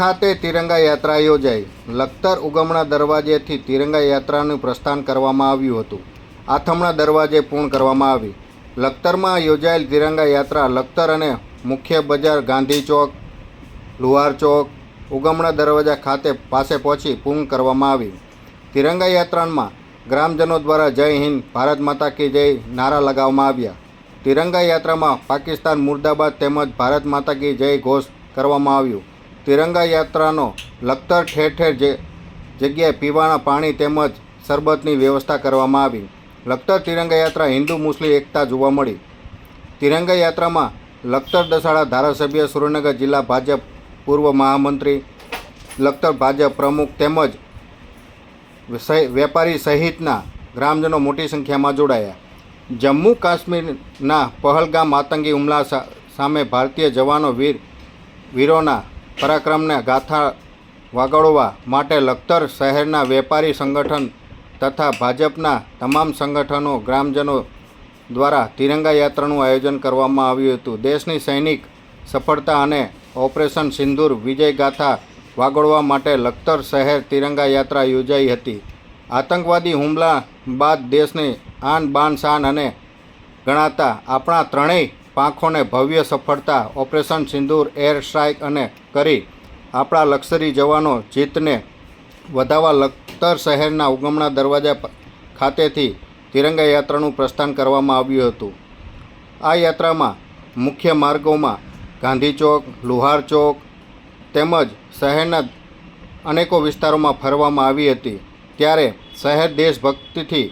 ખાતે તિરંગા યાત્રા યોજાઈ। લખતર ઉગમણા દરવાજેથી તિરંગા યાત્રાનું પ્રસ્થાન કરવામાં આવ્યું હતું। આથમણા દરવાજે પૂર્ણ કરવામાં આવી। લખતરમાં યોજાયેલ તિરંગા યાત્રા લખતર અને મુખ્ય બજાર ગાંધી ચોક, લુહાર ચોક, ઉગમણા દરવાજા ખાતે પાસે પહોંચી પૂર્ણ કરવામાં આવી। તિરંગા યાત્રામાં ગ્રામજનો દ્વારા જય હિન્દ, ભારત માતા કી જય નારા લગાવવામાં આવ્યા। તિરંગા યાત્રામાં પાકિસ્તાન મુર્દાબાદ તેમજ ભારત માતા કી જય ઘોષ કરવામાં આવ્યું। તિરંગા યાત્રાનો લખતર ઠેર ઠેર જગ્યાએ પીવાના પાણી તેમજ શરબતની વ્યવસ્થા કરવામાં આવી। લખતર તિરંગા યાત્રા હિન્દુ મુસ્લિમ એકતા જોવા મળી। તિરંગા યાત્રામાં લખતર દસાડા ધારાસભ્ય, સુરેન્દ્રનગર જિલ્લા ભાજપ પૂર્વ મહામંત્રી, લખતર ભાજપ પ્રમુખ તેમજ વેપારી સહિતના ગ્રામજનો મોટી સંખ્યામાં જોડાયા। જમ્મુ કાશ્મીરના પહલગામ આતંકી હુમલા સામે ભારતીય જવાનો વીરોના પરાક્રમને ગાથા વગાડવા માટે લખતર શહેરના વેપારી સંગઠન તથા ભાજપના તમામ સંગઠનો ગ્રામજનો દ્વારા તિરંગા યાત્રાનું આયોજન કરવામાં આવ્યું હતું। દેશની સૈનિક સફળતા અને ઓપરેશન સિંદૂર વિજય ગાથા વગાડવા માટે લખતર શહેર તિરંગા યાત્રા યોજાઈ હતી। આતંકવાદી હુમલા બાદ દેશની આન બાન શાન અને ગણાતા આપણા ત્રણેય પાંખોને ભવ્ય સફળતા ઓપરેશન સિંદૂર એર સ્ટ્રાઇક અને કરી આપણા લશ્કરી જવાનો જીતને વધાવવા લખતર શહેરના ઉગમણા દરવાજા ખાતેથી તિરંગા યાત્રાનું પ્રસ્થાન કરવામાં આવ્યું હતું। આ યાત્રામાં મુખ્ય માર્ગોમાં ગાંધી ચોક, લુહાર ચોક તેમજ શહેરના અનેકો વિસ્તારોમાં ફરવામાં આવી હતી। ત્યારે શહેર દેશભક્તિથી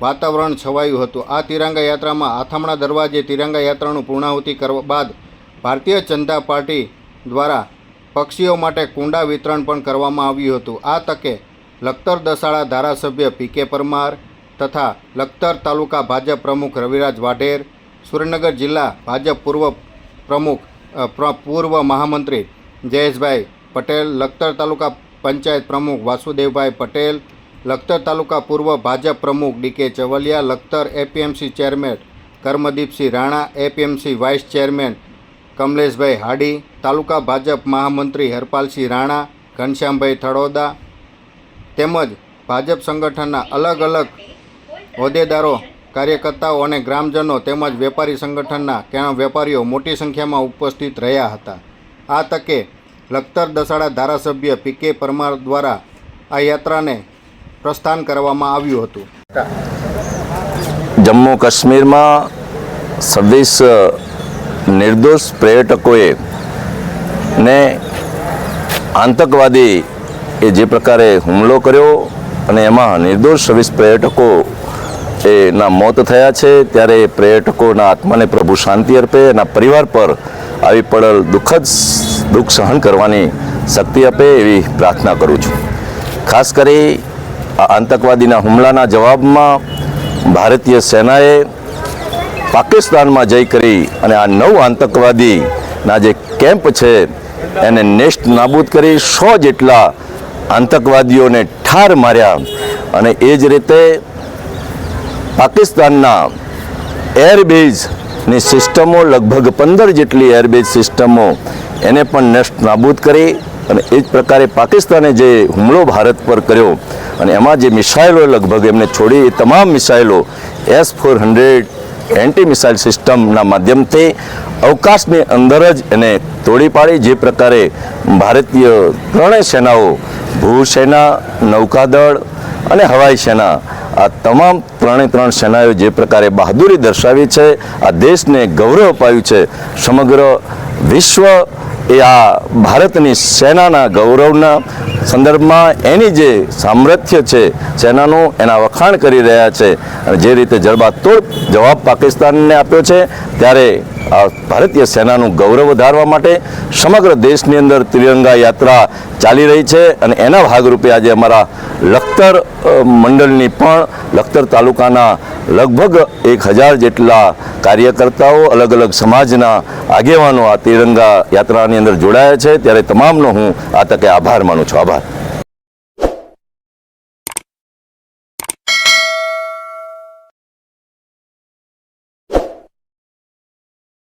વાતાવરણ છવાયું હતું। આ તિરંગા યાત્રામાં આથમણા દરવાજે તિરંગા યાત્રાનું પૂર્ણાહુતિ કરવા બાદ ભારતીય જનતા પાર્ટી દ્વારા પક્ષીઓ માટે કુંડા વિતરણ પણ કરવામાં આવ્યું હતું। આ તકે લખતર દસાડા ધારાસભ્ય પી.કે. પરમાર તથા લખતર તાલુકા ભાજપ પ્રમુખ રવિરાજ વાઢેર, સુરેન્દ્રનગર જિલ્લા ભાજપ પૂર્વ મહામંત્રી જયેશભાઈ પટેલ, લખતર તાલુકા પંચાયત પ્રમુખ વાસુદેવભાઈ પટેલ, લખતર તાલુકા પૂર્વ ભાજપ પ્રમુખ D K. Chavaliya, Lakhtar APMC chairman Karmdeepsinh Rana, APMC vice chairman Kamleshbhai Hadi, taluka Bhajap મહામંત્રી હરપાલસિંહ રાણા, ઘનશ્યામભાઈ થડોદા તેમજ ભાજપ સંગઠનના અલગ અલગ હોદ્દેદારો, કાર્યકર્તાઓ અને ગ્રામજનો તેમજ વેપારી સંગઠનના વેપારીઓ મોટી સંખ્યામાં ઉપસ્થિત રહ્યા હતા। આ તકે લખતર દસાડા ધારાસભ્ય પી.કે. પરમાર દ્વારા આ યાત્રાને પ્રસ્થાન કરવામાં આવ્યું હતું। જમ્મુ કાશ્મીરમાં 26 નિર્દોષ પર્યટકોએ ને આતંકવાદી જે પ્રકારે હુમલો કર્યો અને એમાં નિર્દોષ 26 પર્યટકો એના મોત થયા છે। ત્યારે પર્યટકોના આત્માને પ્રભુ શાંતિ અર્પે, એના પરિવાર પર આવી પડેલ દુઃખ સહન કરવાની શક્તિ આપે એવી પ્રાર્થના કરું છું। ખાસ કરી આ આતંકવાદીના હુમલાના જવાબમાં ભારતીય સેનાએ પાકિસ્તાનમાં જઈ કરી અને આ 9 આતંકવાદીના જે કેમ્પ છે એને નેસ્ત નાબૂદ કરી 100 જેટલા આતંકવાદીઓને ઠાર માર્યા। અને એ જ રીતે પાકિસ્તાનના એરબેઝની સિસ્ટમો, લગભગ 15 જેટલી એરબેઝ સિસ્ટમો એને પણ નેસ્ત નાબૂદ કરી। અને એ જ પ્રકારે પાકિસ્તાને જે હુમલો ભારત પર કર્યો અને એમાં જે મિસાઇલો લગભગ એમને છોડી, એ તમામ મિસાઇલો S-400 એન્ટી મિસાઇલ સિસ્ટમના માધ્યમથી અવકાશની અંદર જ એને તોડી પાડી। જે પ્રકારે ભારતીય ત્રણેય સેનાઓ, ભૂસેના, નૌકાદળ અને હવાઈ સેના, આ તમામ ત્રણ સેનાઓ જે પ્રકારે બહાદુરી દર્શાવી છે, આ દેશને ગૌરવ અપાયું છે। સમગ્ર વિશ્વ એ આ ભારતની સેનાના ગૌરવના સંદર્ભમાં એની જે સામર્થ્ય છે સેનાનું, એના વખાણ કરી રહ્યા છે। અને જે રીતે જડબાતોડ જવાબ પાકિસ્તાનને આપ્યો છે, ત્યારે આ ભારતીય સેનાનું ગૌરવ વધારવા માટે સમગ્ર દેશની અંદર તિરંગા યાત્રા ચાલી રહી છે। અને એના ભાગરૂપે આજે અમારા લખતર મંડળની પણ લખતર તાલુકાના લગભગ 1000 જેટલા કાર્યકર્તાઓ, અલગ અલગ સમાજના આગેવાનો આ તિરંગા યાત્રાની અંદર જોડાયા છે। ત્યારે તમામનો હું આ તકે આભાર માનું છું। આભાર।